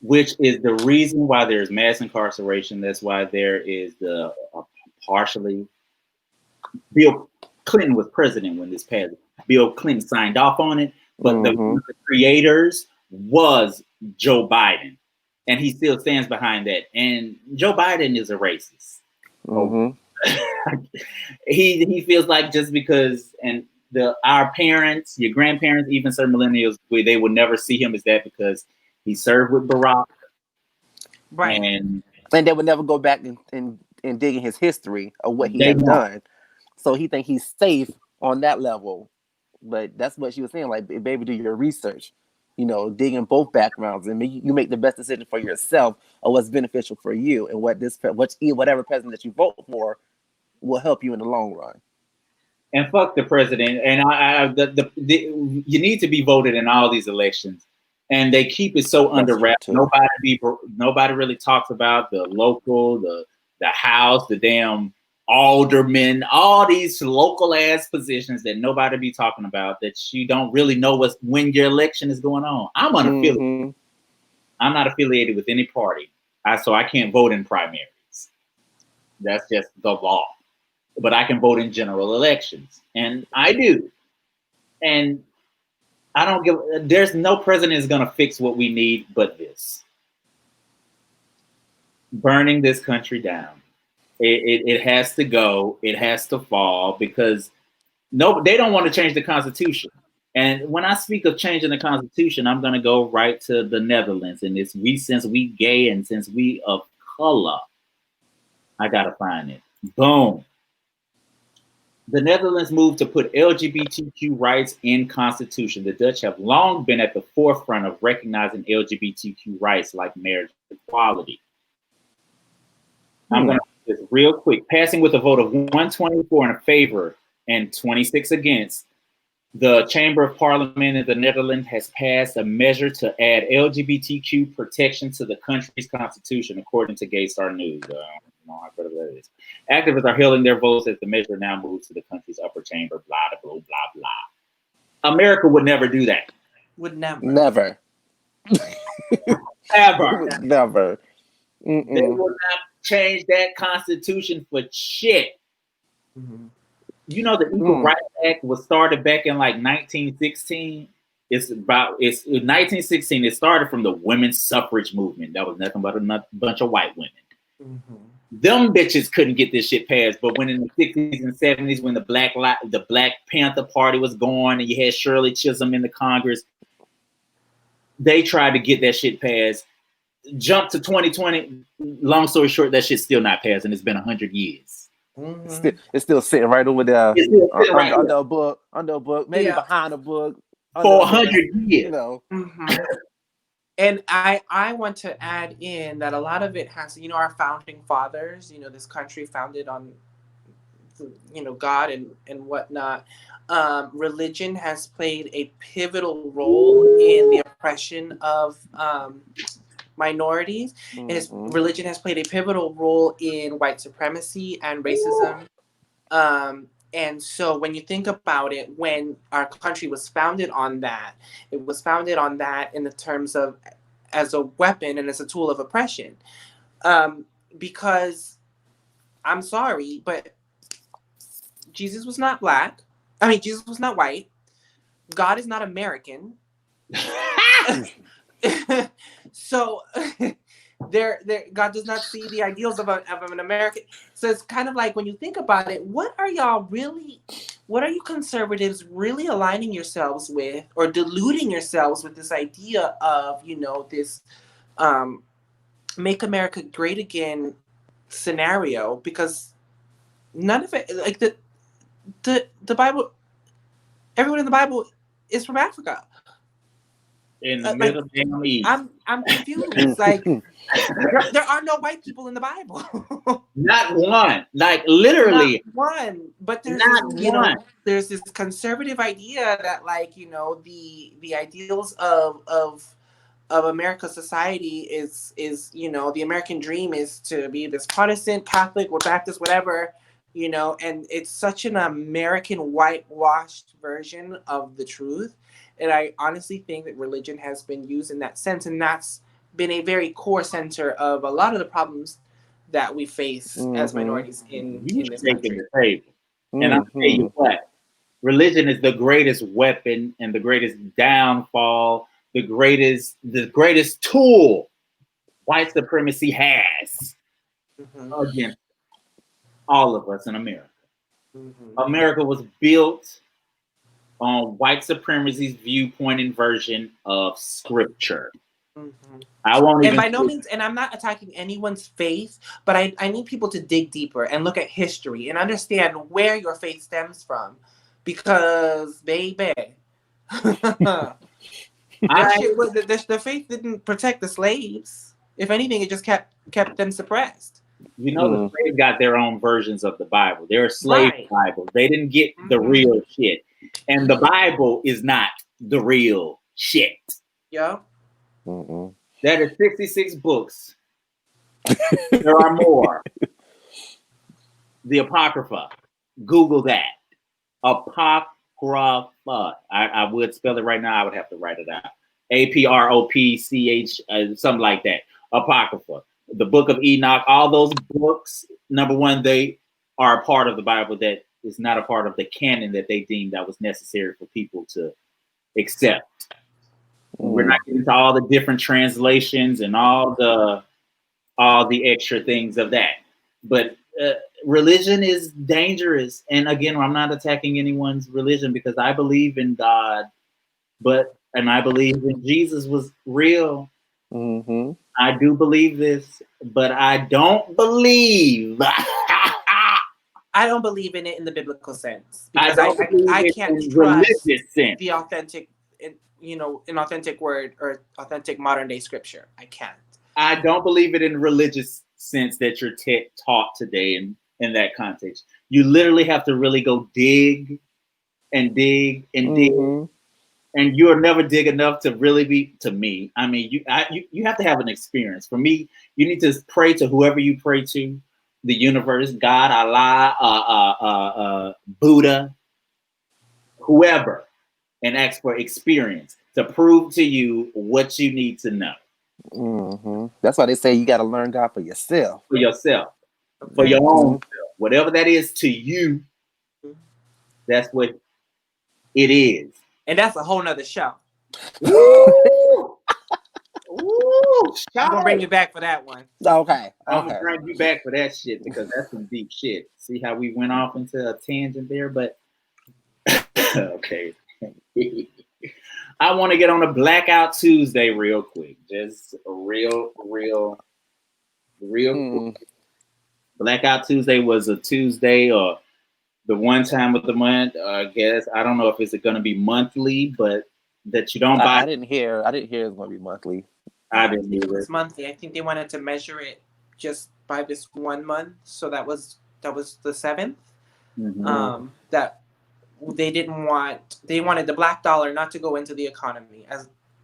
Speaker 1: which is the reason why there's mass incarceration. That's why there is the partially. Bill Clinton was president when this passed. Bill Clinton signed off on it, but the creators was Joe Biden, and he still stands behind that. And Joe Biden is a racist. He feels like just because, and our parents, your grandparents, even certain millennials, they will never see him as that because he served with Barack,
Speaker 4: right?
Speaker 3: And they would never go back and dig in his history of what he has done. So he think he's safe on that level. But that's what she was saying. Like, baby, do your research. Dig in both backgrounds, and you make the best decision for yourself of what's beneficial for you, and whatever president that you vote for will help you in the long run.
Speaker 1: And fuck the president. And you need to be voted in all these elections, and they keep it so under wraps. Nobody really talks about the local, the House, the damn aldermen, all these local ass positions that nobody be talking about, that you don't really know when your election is going on. I'm unaffiliated. I'm not affiliated with any party, so I can't vote in primaries. That's just the law. But I can vote in general elections, and I do. And I don't there's no president is going to fix what we need but this. Burning this country down. It has to go. It has to fall, because they don't want to change the Constitution. And when I speak of changing the Constitution, I'm going to go right to the Netherlands. And it's since we gay and since we of color, I got to find it. Boom. The Netherlands moved to put LGBTQ rights in Constitution. The Dutch have long been at the forefront of recognizing LGBTQ rights like marriage equality. I'm going to do this real quick. Passing with a vote of 124 in favor and 26 against, the Chamber of Parliament in the Netherlands has passed a measure to add LGBTQ protection to the country's constitution, according to Gay Star News. I don't know how credible that is. Activists are hailing their votes as the measure now moves to the country's upper chamber, blah, blah, blah, blah. America would never do that.
Speaker 4: Would never.
Speaker 3: Never.
Speaker 1: Ever.
Speaker 3: Never.
Speaker 1: They will not change that constitution for shit.
Speaker 4: Mm-hmm.
Speaker 1: You know, the Equal Rights Act was started back in like 1916. It's 1916. It started from the women's suffrage movement. That was nothing but a bunch of white women.
Speaker 4: Mm-hmm.
Speaker 1: Them bitches couldn't get this shit passed. But when in the 60s and 70s, when the Black Panther Party was going and you had Shirley Chisholm in the Congress, they tried to get that shit passed. Jump to 2020. Long story short, that shit's still not passed, and it's been 100 years.
Speaker 3: Mm-hmm. It's still sitting right over there under a book, maybe behind a book.
Speaker 1: For 100 years.
Speaker 3: You know.
Speaker 4: Mm-hmm. And I want to add in that a lot of it has, our founding fathers, this country founded on, God and whatnot. Religion has played a pivotal role in the oppression of minorities.
Speaker 3: Mm-hmm.
Speaker 4: Religion has played a pivotal role in white supremacy and racism. And so when you think about it, when our country was founded on that, it was founded on that in the terms of as a weapon and as a tool of oppression. Because I'm sorry, but Jesus was not black. I mean, Jesus was not white. God is not American. So God does not see the ideals of an American. So it's kind of like when you think about it, what are you conservatives really aligning yourselves with or deluding yourselves with this idea of, this make America great again scenario? Because none of it, like the Bible, everyone in the Bible is from Africa.
Speaker 1: In the middle of the East.
Speaker 4: I'm confused. Like there are no white people in the Bible.
Speaker 1: Not one. Like literally.
Speaker 4: Not one. But there's
Speaker 1: one.
Speaker 4: There's this conservative idea that the ideals of America's society is the American dream is to be this Protestant, Catholic, or Baptist, whatever, and it's such an American whitewashed version of the truth. And I honestly think that religion has been used in that sense, and that's been a very core center of a lot of the problems that we face as minorities in this country.
Speaker 1: The table. And I'll tell you what, religion is the greatest weapon and the greatest downfall, the greatest tool white supremacy has against all of us in America. America was built on white supremacy's viewpoint and version of scripture. I won't even.
Speaker 4: And by no means, and I'm not attacking anyone's faith, but I need people to dig deeper and look at history and understand where your faith stems from, because baby, the faith didn't protect the slaves. If anything, it just kept them suppressed.
Speaker 1: The slaves got their own versions of the Bible. They're slave Bibles. They didn't get the real shit. And the Bible is not the real shit.
Speaker 4: Yeah.
Speaker 1: That is 66 books. There are more. The Apocrypha. Google that. Apocrypha. I would spell it right now. I would have to write it out. APROPCH, something like that. Apocrypha. The Book of Enoch. All those books, number one, they are a part of the Bible that is not a part of the canon that they deemed that was necessary for people to accept. We're not getting into all the different translations and all the extra things of that. But religion is dangerous. And again, I'm not attacking anyone's religion because I believe in God and I believe that Jesus was real.
Speaker 3: Mm-hmm.
Speaker 1: I do believe this, but I don't believe.
Speaker 4: I don't believe in it in the biblical sense
Speaker 1: I
Speaker 4: because
Speaker 1: don't believe
Speaker 4: I
Speaker 1: it
Speaker 4: can't
Speaker 1: in
Speaker 4: trust
Speaker 1: religious sense.
Speaker 4: the authentic, an authentic word or authentic modern day scripture. I can't.
Speaker 1: I don't believe it in religious sense that you're taught today in that context. You literally have to really go dig and dig and dig,
Speaker 3: Mm-hmm.
Speaker 1: and you'll never dig enough to really be to me. I mean, you have to have an experience. For me, you need to pray to whoever you pray to, the universe, God, Allah, Buddha, whoever, and ask for experience to prove to you what you need to know
Speaker 3: Mm-hmm. That's why they say you got to learn God for yourself.
Speaker 1: for yourself, for
Speaker 4: Very
Speaker 1: your own
Speaker 3: Mm-hmm.
Speaker 1: self. Whatever that is to you, that's what it is.
Speaker 4: And that's a whole nother show.
Speaker 1: Woo! Woo!
Speaker 4: I'm gonna bring
Speaker 1: Shout.
Speaker 4: you back for that one.
Speaker 3: Okay.
Speaker 1: I'm gonna
Speaker 3: Okay.
Speaker 1: bring you back for that shit because that's some deep shit. See how we went off into a tangent there, but okay. I want to get on a Blackout Tuesday real quick. Just real quick.
Speaker 3: Mm.
Speaker 1: Blackout Tuesday was a Tuesday or the one time of the month. I guess I don't know if it's going to be monthly, but that you don't buy.
Speaker 3: I didn't hear. I didn't hear it's going to be monthly.
Speaker 1: I
Speaker 4: I
Speaker 1: didn't
Speaker 4: think it
Speaker 1: either.
Speaker 4: was monthly. I think they wanted to measure it just by this 1 month. So that was the 7th. That they wanted the black dollar not to go into the economy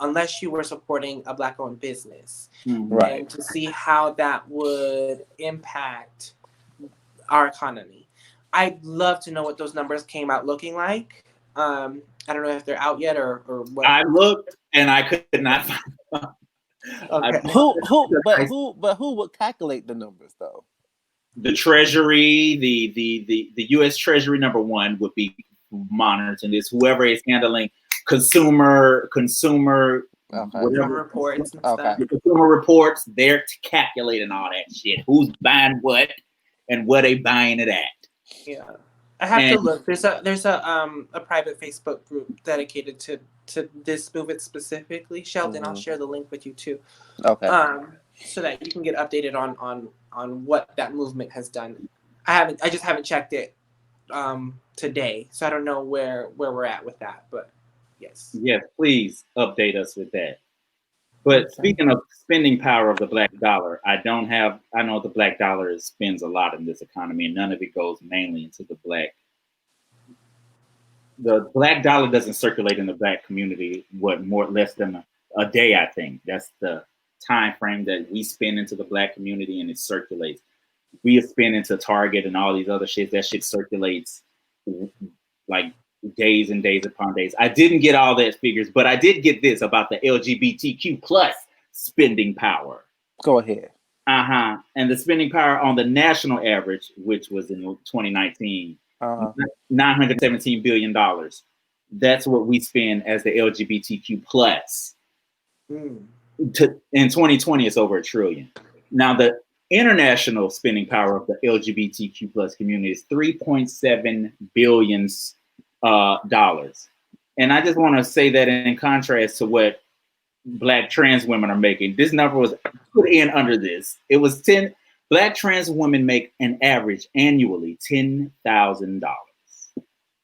Speaker 4: unless you were supporting a black owned business,
Speaker 3: Right.
Speaker 4: and to see how that would impact our economy. I'd love to know what those numbers came out looking like. I don't know if they're out yet or what.
Speaker 1: I looked and I could not find them.
Speaker 4: Okay.
Speaker 3: Who would calculate the numbers though?
Speaker 1: The Treasury, the U.S. Treasury number one would be monitoring this. Whoever is handling consumer
Speaker 3: Okay.
Speaker 1: whatever
Speaker 4: Reports and
Speaker 3: Okay.
Speaker 4: stuff.
Speaker 1: the consumer reports, they're calculating all that shit. Who's buying what and what they buying it at.
Speaker 4: Yeah, I have to look. There's a private Facebook group dedicated to this movement specifically. Sheldon, I'll share the link with you too.
Speaker 3: Okay.
Speaker 4: So that you can get updated on what that movement has done. I just haven't checked it today, so I don't know where we're at with that. But yes,
Speaker 1: Please update us with that. But speaking of spending power of the black dollar, I know the black dollar spends a lot in this economy, and none of it goes mainly into the black. The black dollar doesn't circulate in the black community less than a day. I think that's the time frame that we spend into the black community, and it circulates. We spend into Target and all these other shit. That shit circulates like days and days upon days. I didn't get all that figures, but I did get this about the LGBTQ plus spending power.
Speaker 3: Go ahead.
Speaker 1: And the spending power on the national average, which was in 2019, $917 billion. That's what we spend as the LGBTQ plus. In 2020, it's over $1 trillion. Now the international spending power of the LGBTQ plus community is $3.7 billion. And I just want to say that in contrast to what black trans women are making. This number was put in under this. It was black trans women make an average annually $10,000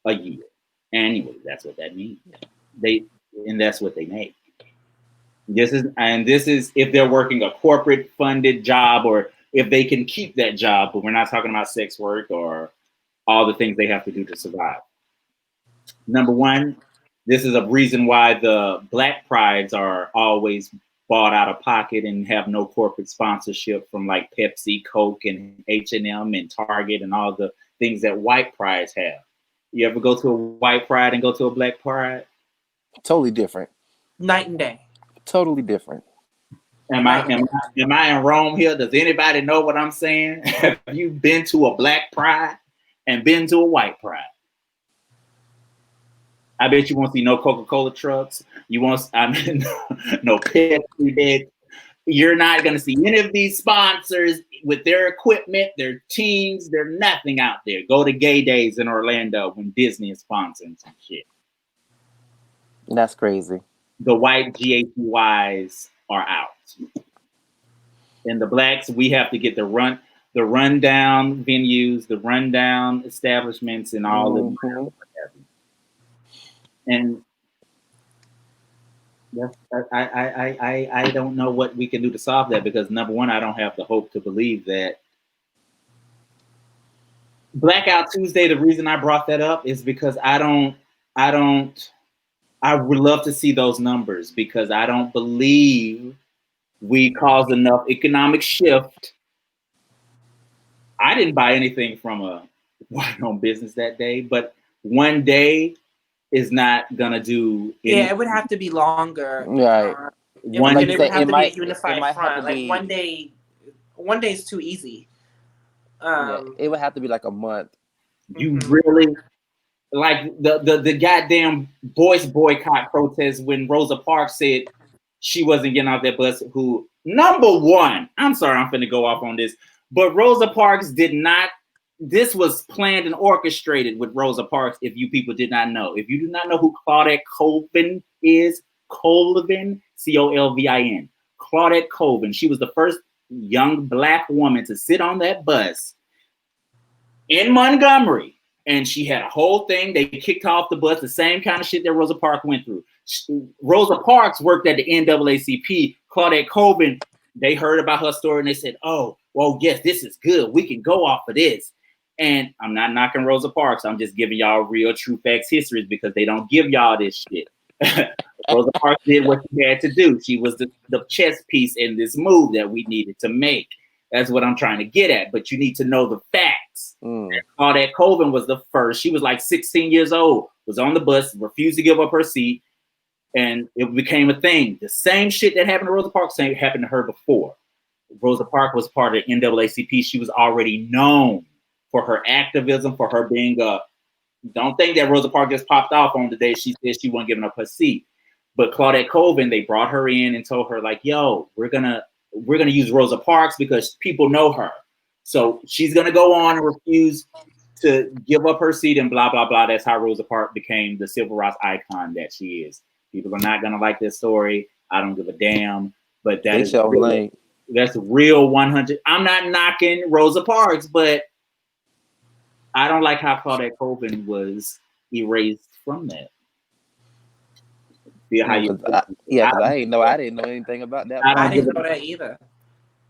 Speaker 1: a year. Annually, that's what that means. That's what they make. This is if they're working a corporate funded job or if they can keep that job, but we're not talking about sex work or all the things they have to do to survive. Number one, this is a reason why the black prides are always bought out of pocket and have no corporate sponsorship from like Pepsi, Coke, and H&M and Target and all the things that white prides have. You ever go to a white pride and go to a black pride?
Speaker 3: Totally different.
Speaker 4: Night and day.
Speaker 3: Totally different.
Speaker 1: Am I in Rome here? Does anybody know what I'm saying? Have you been to a black pride and been to a white pride? I bet you won't see no Coca-Cola trucks. No Pepsi. You're not going to see any of these sponsors with their equipment, their teams, there's nothing out there. Go to Gay Days in Orlando when Disney is sponsoring some shit.
Speaker 3: That's crazy.
Speaker 1: The white GATYs are out. And the blacks, we have to get the rundown venues, the rundown establishments, and all of that. And that's, I don't know what we can do to solve that, because number one, I don't have the hope to believe that Blackout Tuesday. The reason I brought that up is because I would love to see those numbers, because I don't believe we caused enough economic shift. I didn't buy anything from a white-owned business that day, but one day is not gonna do anything.
Speaker 4: Yeah, it would have to be longer.
Speaker 3: Right.
Speaker 4: It would
Speaker 3: Like you
Speaker 4: have
Speaker 3: said,
Speaker 4: to be a unified front.
Speaker 3: have to
Speaker 4: Like
Speaker 3: be,
Speaker 4: one day is too easy.
Speaker 3: It would have to be like a month.
Speaker 1: You really, like the goddamn voice boycott protest when Rosa Parks said she wasn't getting off that bus. Who, number one, I'm sorry, I'm finna go off on this, but Rosa Parks did not. This was planned and orchestrated with Rosa Parks. If you people did not know, if you do not know who Claudette Colvin is, Colvin, Colvin, Claudette Colvin. She was the first young black woman to sit on that bus in Montgomery, and she had a whole thing. They kicked her off the bus, the same kind of shit that Rosa Parks went through. Rosa Parks worked at the NAACP. Claudette Colvin, they heard about her story and they said, "Oh, well, yes, this is good. We can go off of this." And I'm not knocking Rosa Parks. I'm just giving y'all real, true facts histories, because they don't give y'all this shit. Rosa Parks did what she had to do. She was the chess piece in this move that we needed to make. That's what I'm trying to get at. But you need to know the facts. Claudette Colvin was the first. She was like 16 years old, was on the bus, refused to give up her seat, and it became a thing. The same shit that happened to Rosa Parks happened to her before. Rosa Parks was part of NAACP. She was already known for her activism, for her being a. Don't think that Rosa Parks just popped off on the day she said she wasn't giving up her seat. But Claudette Colvin, they brought her in and told her, like, "Yo, we're gonna use Rosa Parks because people know her. So she's gonna go on and refuse to give up her seat and blah blah blah." That's how Rosa Parks became the civil rights icon that she is. People are not gonna like this story. I don't give a damn. But that's real 100. I'm not knocking Rosa Parks, but I don't like how Claudette Colvin was erased from that. See how you?
Speaker 3: Because I didn't know anything about that.
Speaker 4: I didn't know that either.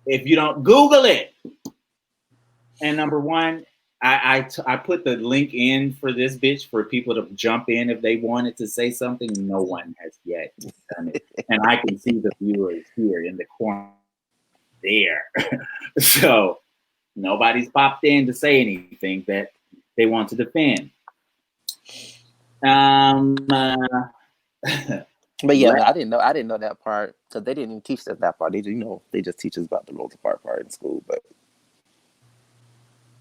Speaker 1: If you don't Google it. And number one, I put the link in for this bitch for people to jump in if they wanted to say something. No one has yet done it, and I can see the viewers here in the corner there. So nobody's popped in to say anything that they want to defend.
Speaker 3: But yeah, I didn't know that part, because they didn't even teach us that part. They just teach us about the Rosa Parks part in school, but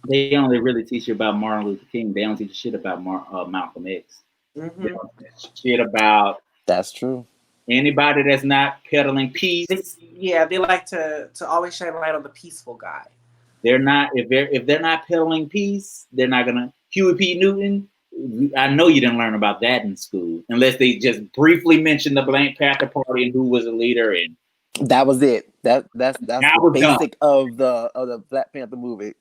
Speaker 1: they only really teach you about Martin Luther King. They don't teach you shit about Malcolm X. They don't teach shit about.
Speaker 3: That's true.
Speaker 1: Anybody that's not peddling peace.
Speaker 4: They like to always shine a light on the peaceful guy.
Speaker 1: They're not, if they're not peddling peace, they're not gonna. Huey P. Newton, I know you didn't learn about that in school, unless they just briefly mentioned the Black Panther Party and who was a leader, and
Speaker 3: that was it. That's the basic of the Black Panther movie.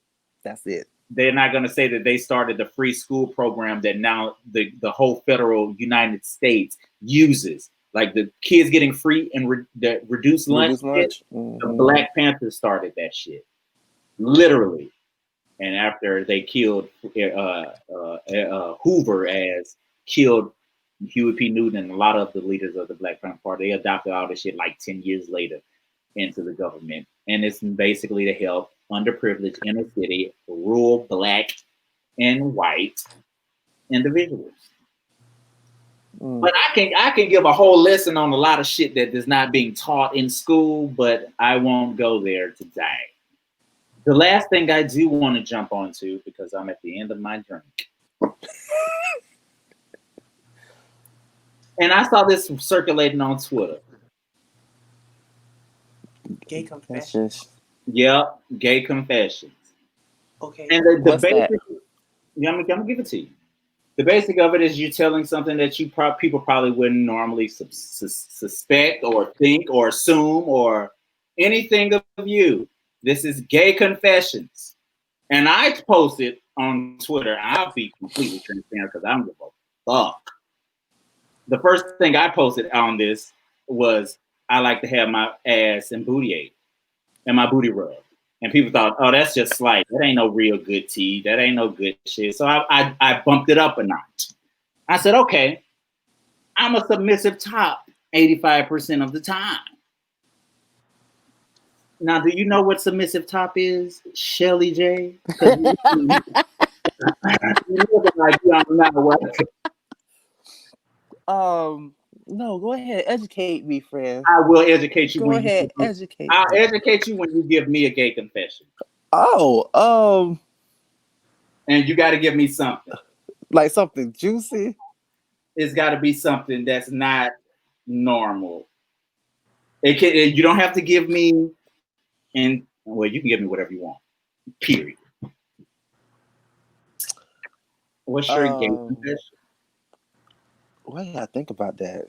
Speaker 3: That's it.
Speaker 1: They're not gonna say that they started the free school program that now the whole federal United States uses. Like the kids getting free and the reduced lunch. The Black Panthers started that shit, literally. And after they killed Hoover, as killed Huey P. Newton and a lot of the leaders of the Black Panther Party, they adopted all this shit like 10 years later into the government. And it's basically to help underprivileged inner city, rural Black and white individuals. But I can give a whole lesson on a lot of shit that is not being taught in school, but I won't go there today. The last thing I do want to jump onto, because I'm at the end of my drink. And I saw this circulating on Twitter.
Speaker 4: Gay confessions.
Speaker 1: Yep, gay confessions.
Speaker 4: Okay.
Speaker 1: And the basic, I'm gonna give it to you. The basic of it is you telling something that people probably wouldn't normally suspect or think or assume or anything of you. This is gay confessions. And I posted on Twitter, I'll be completely transparent because I don't give a fuck. The first thing I posted on this was I like to have my ass and booty ate and my booty rubbed. And people thought, oh, that's just slight. That ain't no real good tea. That ain't no good shit. So I bumped it up a notch. I said, okay, I'm a submissive top 85% of the time. Now, do you know what submissive top is, Shelly J? You look like you don't know what.
Speaker 3: No, go ahead, educate me, friend.
Speaker 1: I will educate you.
Speaker 3: Go ahead, educate.
Speaker 1: I'll educate you when you give me a gay confession.
Speaker 3: Oh,
Speaker 1: and you got to give me something.
Speaker 3: Like something juicy.
Speaker 1: It's got to be something that's not normal. You don't have to give me, and well, you can give me whatever you want. Period. What's your gay confession?
Speaker 3: Why did I think about that?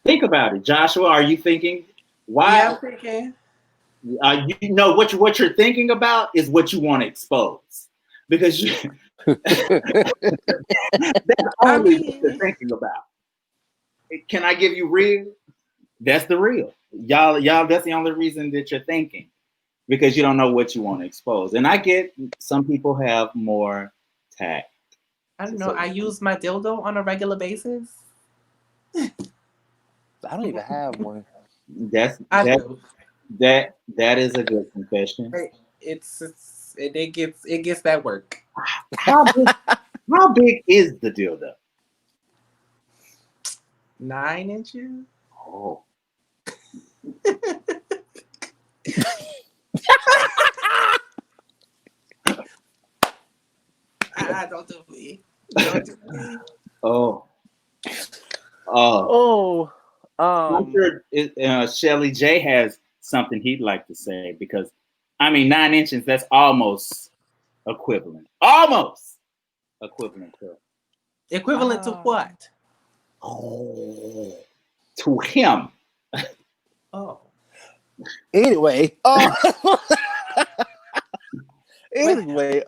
Speaker 1: Think about it, Joshua. Are you thinking? Why?
Speaker 4: Yeah, I'm thinking.
Speaker 1: You know what you're thinking about is what you want to expose, because that's only what you're thinking about. Can I give you real? That's the real. Y'all. That's the only reason that you're thinking, because you don't know what you want to expose. And I get some people have more tact.
Speaker 4: I don't know. I use my dildo on a regular basis.
Speaker 3: I don't even have one.
Speaker 1: That is a good confession.
Speaker 4: It gets that work.
Speaker 1: How big is the dildo?
Speaker 4: 9 inches.
Speaker 1: Oh.
Speaker 4: Don't do me. Don't do me.
Speaker 1: I'm sure Shelly J has something he'd like to say, because I mean 9 inches, that's almost equivalent. Almost equivalent to.
Speaker 4: Equivalent to what?
Speaker 1: Oh, to him.
Speaker 4: Oh.
Speaker 3: Anyway. Anyway,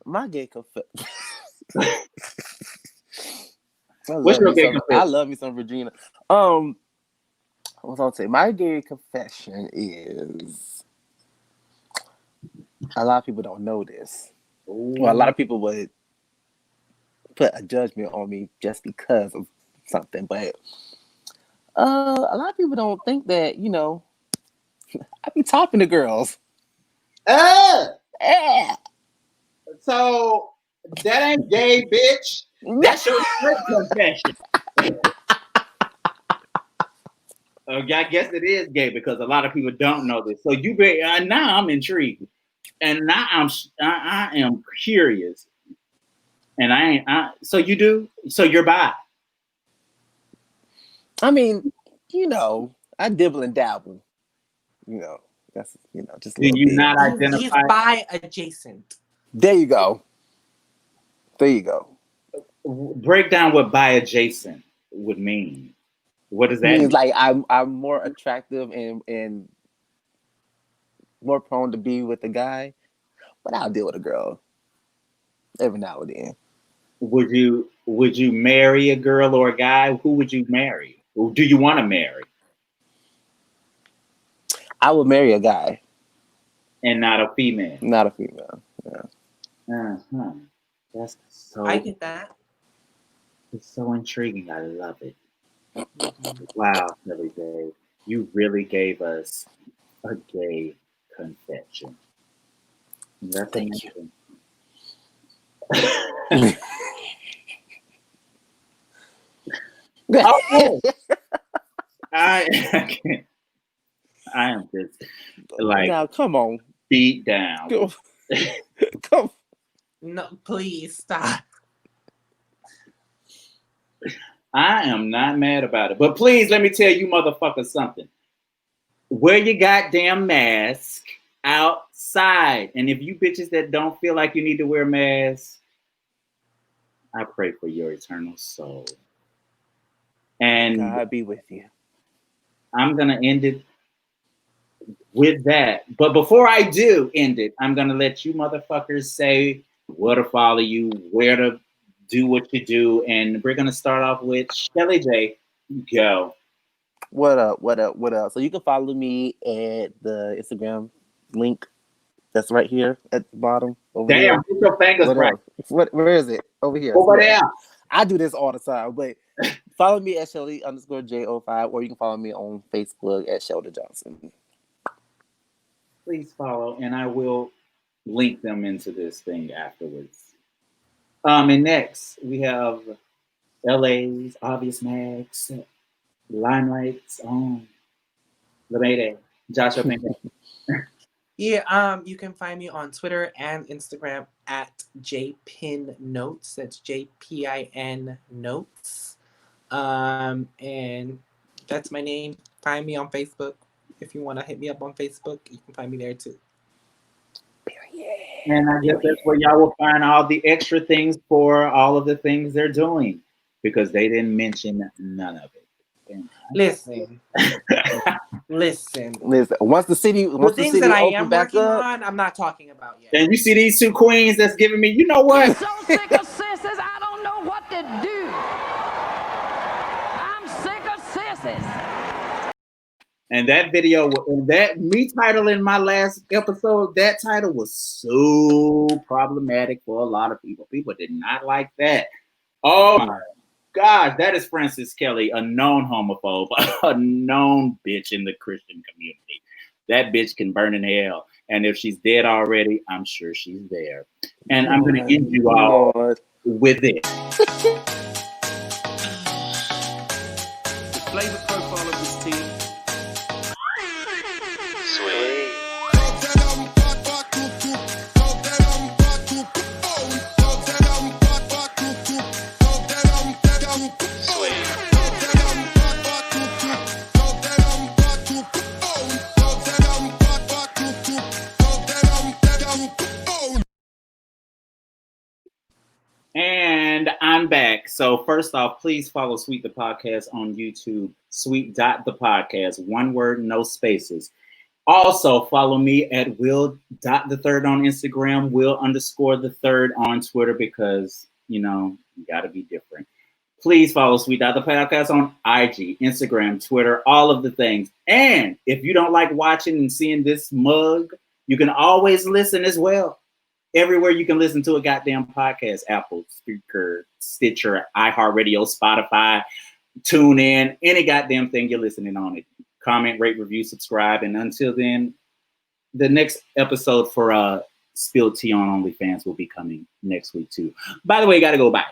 Speaker 3: my gay confession.
Speaker 1: What's your gay confession?
Speaker 3: I love me some Regina. What's I say? My gay confession is, a lot of people don't know this.
Speaker 1: Ooh.
Speaker 3: Well, a lot of people would put a judgment on me just because of something, but a lot of people don't think that, I be talking to girls.
Speaker 1: So that ain't gay, bitch. That's your straight confession. I guess it is gay, because a lot of people don't know this. So now I'm intrigued, and now I am curious, and so you do. So you're bi.
Speaker 3: I mean, I dibble and dabble. That's just a little bit.
Speaker 1: Not identify?
Speaker 4: He's bi adjacent.
Speaker 3: There you go.
Speaker 1: Break down what bi adjacent would mean. What does that mean?
Speaker 3: Means like I'm more attractive and more prone to be with a guy, but I'll deal with a girl every now and then.
Speaker 1: Would you marry a girl or a guy? Who would you marry? Who do you want to marry?
Speaker 3: I would marry a guy.
Speaker 1: And not a female.
Speaker 3: Not a female. Yeah.
Speaker 1: Uh-huh. That's so.
Speaker 4: I get that.
Speaker 1: It's so intriguing. I love it. Wow, Shelly J, you really gave us a gay confession. That's amazing. Okay. I am just like,
Speaker 3: now come on,
Speaker 1: beat down.
Speaker 3: Come.
Speaker 4: No, please stop.
Speaker 1: I am not mad about it, but please let me tell you motherfuckers something. Wear your goddamn mask outside, and if you bitches that don't feel like you need to wear masks, I pray for your eternal soul. And
Speaker 3: God be with you.
Speaker 1: I'm going to end it with that. But before I do end it, I'm going to let you motherfuckers say where to follow you, where to do what you do. And we're going to start off with Shelly J. Go.
Speaker 3: What up? What up? What up? So you can follow me at the Instagram link that's right here at the bottom over
Speaker 1: Damn,
Speaker 3: there.
Speaker 1: put your fingers
Speaker 3: What
Speaker 1: right
Speaker 3: else? Where is it? Over here.
Speaker 1: over there.
Speaker 3: I do this all the time, but follow me at Shelly_J05, or you can follow me on Facebook at Shelda Johnson.
Speaker 1: Please follow, and I will link them into this thing afterwards. And next we have LA's Obvious Max, Limelight's own LeMayday, Joshua Pinkett.
Speaker 4: Yeah, you can find me on Twitter and Instagram at JPinNotes. That's JPIN Notes. And that's my name. Find me on Facebook. If you want to hit me up on Facebook, you can find me there too.
Speaker 1: And I guess that's where y'all will find all the extra things for all of the things they're doing, because they didn't mention none of it.
Speaker 4: Listen. Listen.
Speaker 3: Once the city
Speaker 4: things that I
Speaker 3: open
Speaker 4: am
Speaker 3: back
Speaker 4: working
Speaker 3: up,
Speaker 4: on, I'm not talking about yet.
Speaker 1: And you see these two queens that's giving me, you know what?
Speaker 5: I'm so sick of sissies, I don't know what to do. I'm sick of sissies.
Speaker 1: And that video, and that me title in my last episode, that title was so problematic for a lot of people. People did not like that. Oh my gosh, that is Francis Kelly, a known homophobe, a known bitch in the Christian community. That bitch can burn in hell. And if she's dead already, I'm sure she's there. And I'm going to end you all with it.
Speaker 2: The flavor profile of this team.
Speaker 1: And I'm back. So first off, please follow Sweet the Podcast on YouTube. Sweet.the Podcast. One word, no spaces. Also follow me at Will.the3rd on Instagram, Will_the3rd on Twitter, because you gotta be different. Please follow Sweet.the Podcast on IG, Instagram, Twitter, all of the things. And if you don't like watching and seeing this mug, you can always listen as well. Everywhere you can listen to a goddamn podcast: Apple, Spreaker, Stitcher, iHeartRadio, Spotify, TuneIn, any goddamn thing you're listening on it. Comment, rate, review, subscribe, and until then, the next episode for Spilled Tea on OnlyFans will be coming next week too. By the way, gotta go bye.